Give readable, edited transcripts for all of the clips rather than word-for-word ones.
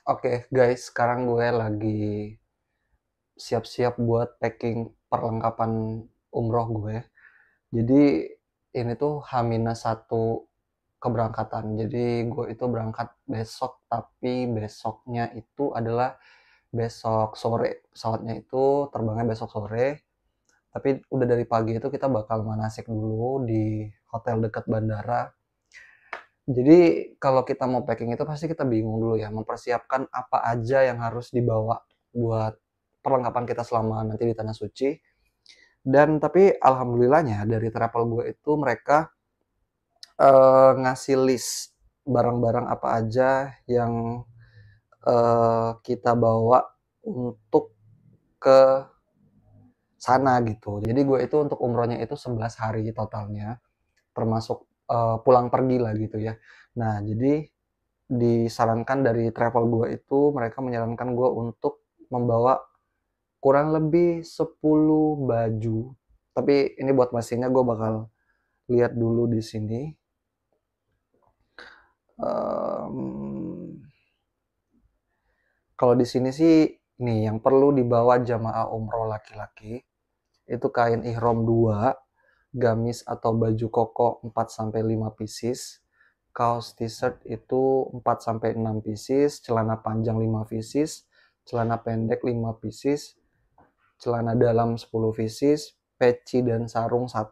Oke guys, sekarang gue lagi siap-siap buat packing perlengkapan umroh gue. Jadi ini tuh H-1 keberangkatan. Jadi gue itu berangkat besok, tapi besoknya itu adalah besok sore. Pesawatnya itu terbangnya besok sore. Tapi udah dari pagi itu kita bakal manasik dulu di hotel dekat bandara. Jadi kalau kita mau packing itu pasti kita bingung dulu ya, mempersiapkan apa aja yang harus dibawa buat perlengkapan kita selama nanti di Tanah Suci. Dan tapi alhamdulillahnya dari travel gue itu mereka ngasih list barang-barang apa aja yang kita bawa untuk ke sana gitu. Jadi gue itu untuk umrohnya itu 11 hari totalnya, termasuk pulang pergi lah gitu ya. Nah, jadi disarankan dari travel gue itu mereka menyarankan gue untuk membawa kurang lebih 10 baju. Tapi ini buat mesinnya gue bakal lihat dulu di sini. Um, Kalau di sini sih nih yang perlu dibawa jamaah umroh laki-laki itu kain ihram 2, gamis atau baju koko 4 sampai 5 pieces, kaos t-shirt itu 4 sampai 6 pieces, celana panjang 5 pieces, celana pendek 5 pieces, celana dalam 10 pieces, peci dan sarung 1,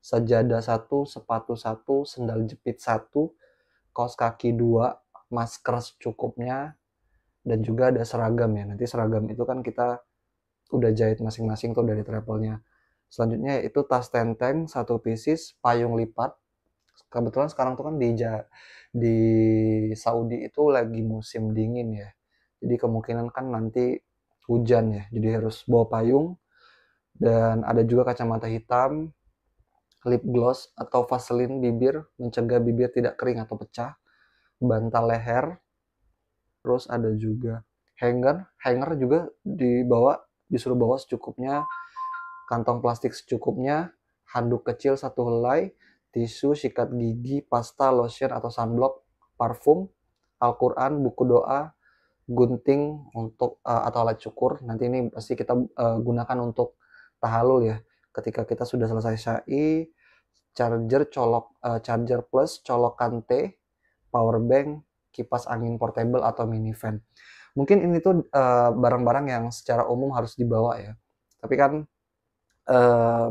sajadah 1, sepatu 1, sendal jepit 1, kaos kaki 2, masker secukupnya, dan juga ada seragam ya. Nanti seragam itu kan kita udah jahit masing-masing tuh dari travelnya. Selanjutnya itu tas tenteng 1 pieces, payung lipat. Kebetulan sekarang tuh kan di Saudi itu lagi musim dingin ya. Jadi kemungkinan kan nanti hujan ya. Jadi harus bawa payung, dan ada juga kacamata hitam, lip gloss atau vaselin bibir mencegah bibir tidak kering atau pecah, bantal leher, terus ada juga hanger juga disuruh bawa secukupnya, kantong plastik secukupnya, handuk kecil 1 helai, tisu, sikat gigi, pasta, lotion atau sunblock, parfum, Al-Quran, buku doa, gunting untuk atau alat cukur. Nanti ini pasti kita gunakan untuk tahalul ya. Ketika kita sudah selesai syai, charger plus, colokan T, power bank, kipas angin portable atau mini fan. Mungkin ini tuh barang-barang yang secara umum harus dibawa ya. Tapi kan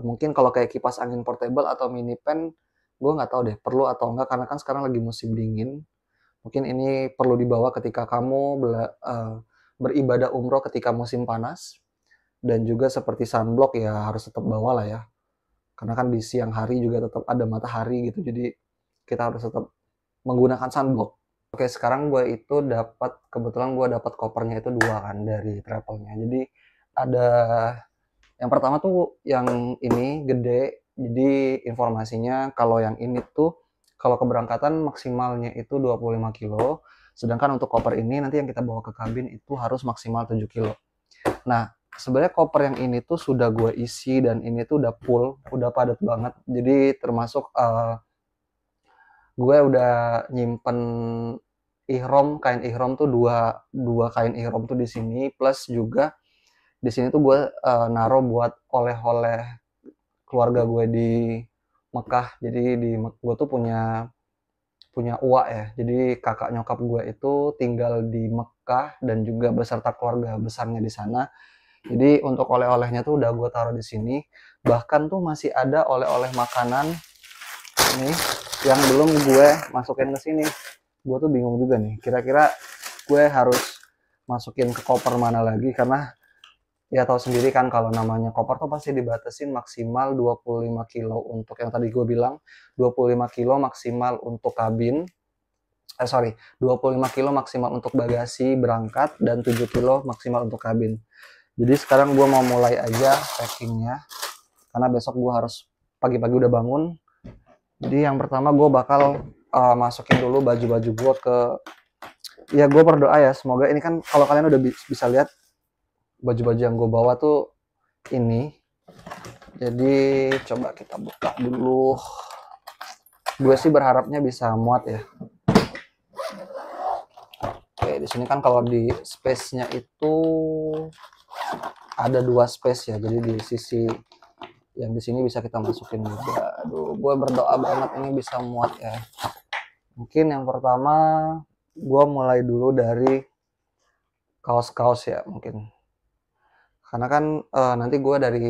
mungkin kalau kayak kipas angin portable atau mini fan, gue nggak tahu deh perlu atau enggak karena kan sekarang lagi musim dingin. Mungkin ini perlu dibawa ketika kamu beribadah umroh ketika musim panas, dan juga seperti sunblock ya harus tetap bawa lah ya. Karena kan di siang hari juga tetap ada matahari gitu. Jadi kita harus tetap menggunakan sunblock. Oke, sekarang kebetulan gue dapat kopernya itu 2 kan dari travelnya. Jadi ada yang pertama tuh yang ini gede. Jadi informasinya kalau yang ini tuh kalau keberangkatan maksimalnya itu 25 kilo. Sedangkan untuk koper ini nanti yang kita bawa ke kabin itu harus maksimal 7 kilo. Nah, sebenarnya koper yang ini tuh sudah gue isi dan ini tuh udah full, udah padat banget. Jadi termasuk gue udah nyimpen kain ihram tuh dua kain ihram tuh di sini, plus juga di sini tuh gue naruh buat oleh-oleh keluarga gue di Mekah. Jadi gue tuh punya punya uak ya. Jadi kakak nyokap gue itu tinggal di Mekah dan juga beserta keluarga besarnya di sana. Jadi untuk oleh-olehnya tuh udah gue taruh di sini. Bahkan tuh masih ada oleh-oleh makanan ini yang belum gue masukin ke sini. Gue tuh bingung juga nih. Kira-kira gue harus masukin ke koper mana lagi, karena ya tahu sendiri kan kalau namanya koper tuh pasti dibatasin maksimal 25 kilo untuk yang tadi gue bilang, 25 kilo maksimal untuk kabin. 25 kilo maksimal untuk bagasi berangkat dan 7 kilo maksimal untuk kabin. Jadi sekarang gue mau mulai aja packingnya karena besok gue harus pagi-pagi udah bangun. Jadi yang pertama gue bakal masukin dulu baju-baju gue ke, ya gue berdoa ya semoga ini kan kalau kalian udah bisa lihat baju-baju yang gue bawa tuh ini. Jadi coba kita buka dulu. Gue sih berharapnya bisa muat ya. Oke, di sini kan kalau di space-nya itu ada 2 space ya. Jadi di sisi yang di sini bisa kita masukin juga. Aduh, gue berdoa banget ini bisa muat ya. Mungkin yang pertama gue mulai dulu dari kaos-kaos ya mungkin. Karena kan nanti gue dari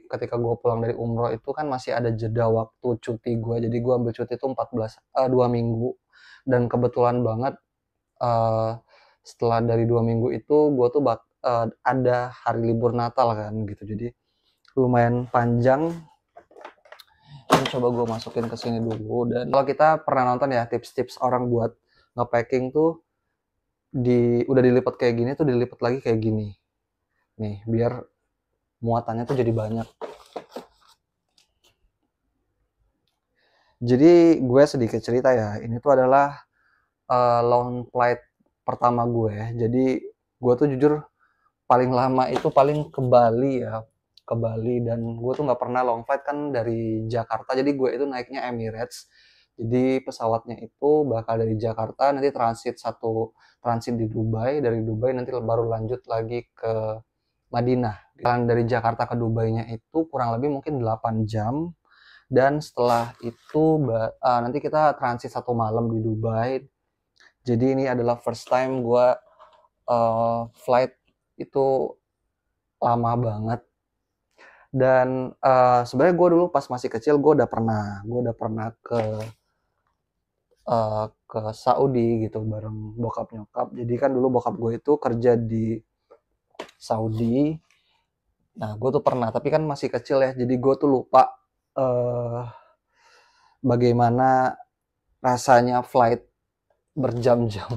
ketika gue pulang dari umroh itu kan masih ada jeda waktu cuti gue. Jadi gue ambil cuti itu 2 minggu. Dan kebetulan banget setelah dari 2 minggu itu gue tuh ada hari libur Natal kan gitu. Jadi lumayan panjang. Ini coba gue masukin ke sini dulu. Dan kalau kita pernah nonton ya tips-tips orang buat nge-packing tuh udah dilipat kayak gini tuh dilipat lagi kayak gini. Nih, biar muatannya tuh jadi banyak. Jadi gue sedikit cerita ya. Ini tuh adalah long flight pertama gue. Jadi gue tuh jujur paling lama itu paling ke Bali ya. Ke Bali dan gue tuh nggak pernah long flight kan dari Jakarta. Jadi gue itu naiknya Emirates. Jadi pesawatnya itu bakal dari Jakarta nanti transit di Dubai, dari Dubai nanti baru lanjut lagi ke Madinah. Jalan dari Jakarta ke Dubai-nya itu kurang lebih mungkin 8 jam. Dan setelah itu nanti kita transit 1 malam di Dubai. Jadi ini adalah first time gue flight itu lama banget. Dan sebenarnya gue dulu pas masih kecil gue udah pernah ke Saudi gitu bareng bokap nyokap. Jadi kan dulu bokap gue itu kerja di Saudi. Nah gue tuh pernah, tapi kan masih kecil ya. Jadi gue tuh lupa bagaimana rasanya flight berjam-jam.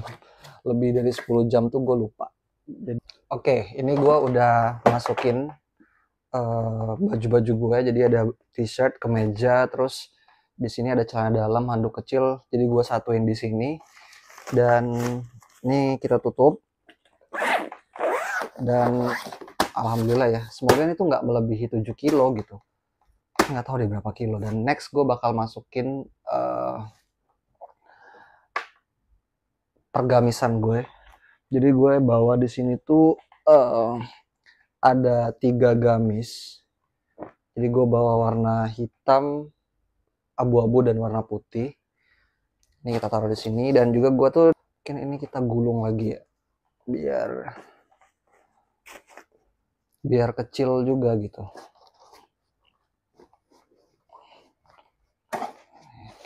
Lebih dari 10 jam tuh gue lupa. Oke, ini gue udah masukin baju-baju gue. Jadi ada t-shirt, kemeja, terus di sini ada celana dalam, handuk kecil. Jadi gue satuin di sini. Dan ini kita tutup. Dan alhamdulillah ya, semoga ini tuh nggak melebihi 7 kilo gitu. Nggak tahu deh berapa kilo. Dan next gue bakal masukin pergamisan gue. Jadi gue bawa di sini tuh ada 3 gamis. Jadi gue bawa warna hitam, abu-abu dan warna putih. Ini kita taruh di sini dan juga gue tuh mungkin ini kita gulung lagi ya, biar kecil juga gitu.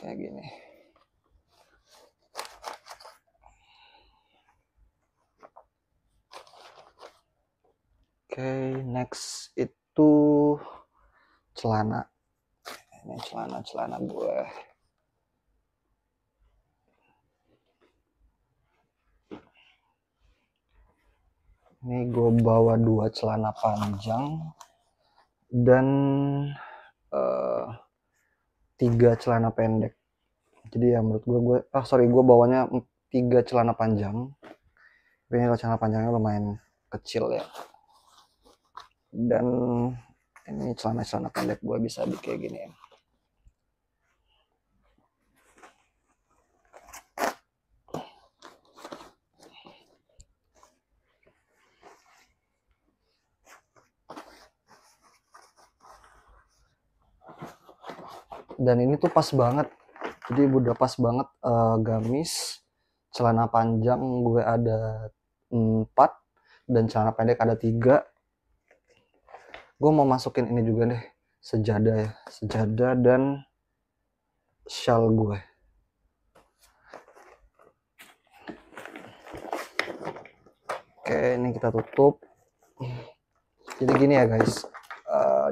Kayak gini. Oke, next itu celana. Ini celana gue. Ini gue bawa 2 celana panjang dan 3 celana pendek. Jadi ya menurut gue bawanya 3 celana panjang. Tapi ini celana panjangnya lumayan kecil ya. Dan ini celana pendek gue bisa di kayak gini ya. Dan ini tuh pas banget, jadi udah pas banget gamis, celana panjang gue ada 4 dan celana pendek ada 3. Gue mau masukin ini juga deh, sejadah dan shawl gue. Oke, ini kita tutup. Jadi gini ya guys,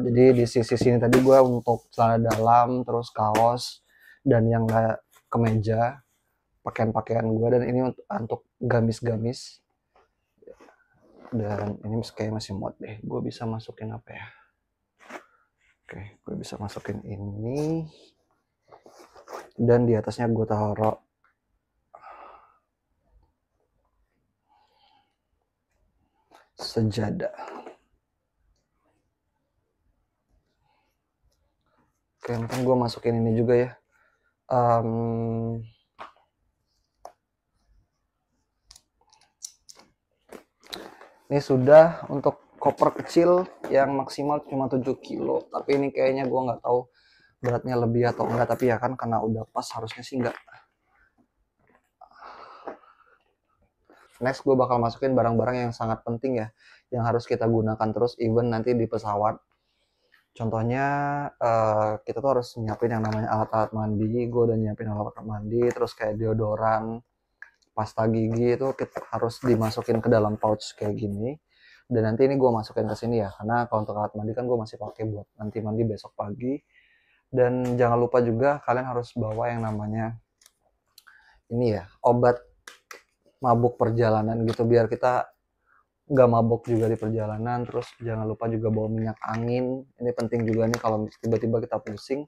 jadi di sisi sini tadi gue untuk celana dalam, terus kaos, dan yang kayak kemeja, pakaian-pakaian gue, dan ini untuk gamis-gamis. Dan ini kayak masih muat deh, gue bisa masukin apa ya? Oke, gue bisa masukin ini, dan di atasnya gue taruh sejadah. Oke, mungkin gue masukin ini juga ya. Ini sudah untuk koper kecil yang maksimal cuma 7 kilo. Tapi ini kayaknya gue nggak tahu beratnya lebih atau enggak. Tapi ya kan karena udah pas harusnya sih enggak. Next gue bakal masukin barang-barang yang sangat penting ya. Yang harus kita gunakan terus even nanti di pesawat. Contohnya kita tuh harus nyiapin yang namanya alat-alat mandi. Gue udah nyiapin alat-alat mandi. Terus kayak deodoran, pasta gigi itu kita harus dimasukin ke dalam pouch kayak gini. Dan nanti ini gue masukin ke sini ya, karena kalau untuk alat mandi kan gue masih pakai buat nanti mandi besok pagi. Dan jangan lupa juga kalian harus bawa yang namanya ini ya, obat mabuk perjalanan gitu, biar kita nggak mabuk juga di perjalanan. Terus jangan lupa juga bawa minyak angin, ini penting juga nih kalau tiba-tiba kita pusing.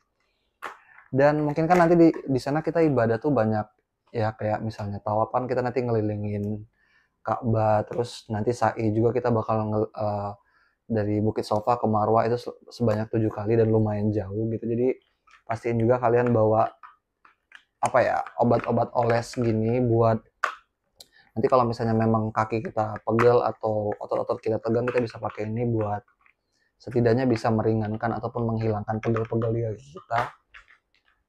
Dan mungkin kan nanti di sana kita ibadah tuh banyak ya, kayak misalnya tawafan kita nanti ngelilingin Ka'bah, terus nanti sa'i juga kita bakal dari Bukit Sofa ke Marwah itu sebanyak 7 kali dan lumayan jauh gitu. Jadi pastiin juga kalian bawa apa ya, obat-obat oles gini buat nanti kalau misalnya memang kaki kita pegel atau otot-otot kita tegang, kita bisa pakai ini buat setidaknya bisa meringankan ataupun menghilangkan pegel-pegel di kaki kita.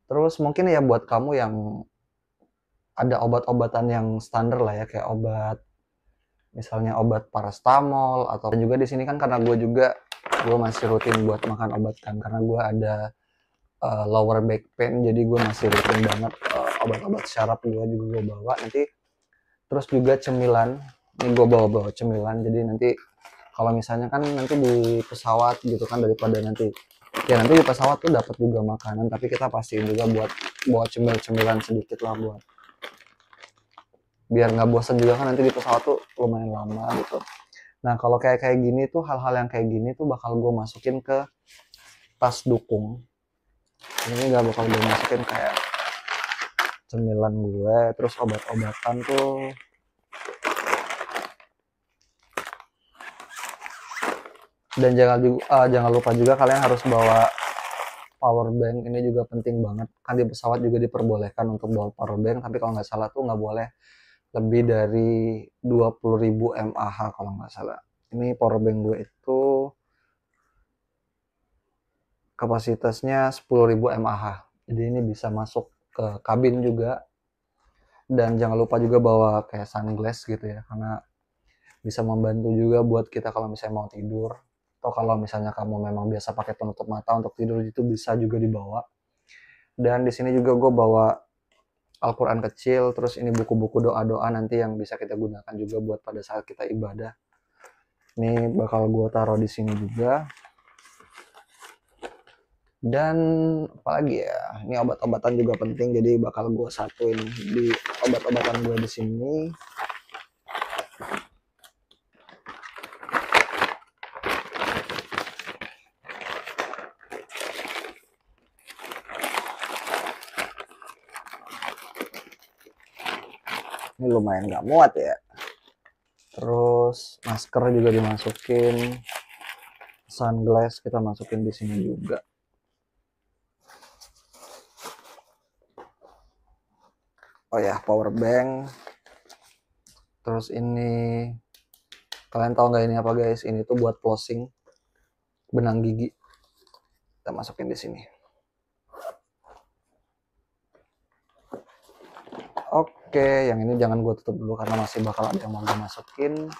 Terus mungkin ya buat kamu yang ada obat-obatan yang standar lah ya, kayak obat misalnya obat paracetamol, atau juga di sini kan karena gue masih rutin buat makan obat kan, karena gue ada lower back pain, jadi gue masih rutin banget obat-obat syaraf gue juga gue bawa nanti. Terus juga cemilan, ini gue bawa cemilan, jadi nanti kalau misalnya kan nanti di pesawat gitu kan, daripada nanti ya nanti di pesawat tuh dapat juga makanan, tapi kita pastiin juga buat bawa cemilan sedikit lah buat biar nggak bosan juga kan, nanti di pesawat tuh lumayan lama gitu. Nah kalau kayak gini tuh, hal-hal yang kayak gini tuh bakal gue masukin ke tas dukung. Ini nggak bakal gue masukin kayak cemilan gue, terus obat-obatan tuh. Dan jangan lupa juga kalian harus bawa power bank, ini juga penting banget. Kan di pesawat juga diperbolehkan untuk bawa power bank, tapi kalau nggak salah tuh nggak boleh lebih dari 20.000 mAh kalau nggak salah. Ini power bank gue itu kapasitasnya 10.000 mAh. Jadi ini bisa masuk ke kabin juga. Dan jangan lupa juga bawa kayak sunglass gitu ya, karena bisa membantu juga buat kita kalau misalnya mau tidur. Atau kalau misalnya kamu memang biasa pakai penutup mata untuk tidur, itu bisa juga dibawa. Dan di sini juga gue bawa Al-Quran kecil, terus ini buku-buku doa-doa nanti yang bisa kita gunakan juga buat pada saat kita ibadah. Ini bakal gue taruh di sini juga. Dan apalagi ya, ini obat-obatan juga penting, jadi bakal gue satuin di obat-obatan gue di sini. Ini lumayan gak muat ya. Terus masker juga dimasukin, sunglass kita masukin di sini juga. Oh ya, power bank. Terus ini kalian tahu nggak ini apa guys? Ini tuh buat flossing benang gigi. Kita masukin di sini. Oke, yang ini jangan gue tutup dulu karena masih bakal ada yang mau gue masukin.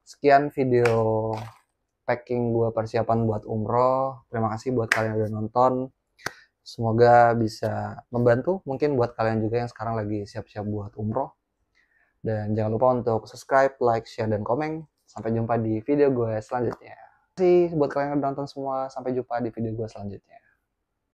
Sekian video packing gue persiapan buat umroh. Terima kasih buat kalian yang udah nonton. Semoga bisa membantu mungkin buat kalian juga yang sekarang lagi siap-siap buat umroh. Dan jangan lupa untuk subscribe, like, share, dan komen. Sampai jumpa di video gue selanjutnya. Terima kasih buat kalian yang udah nonton semua. Sampai jumpa di video gue selanjutnya.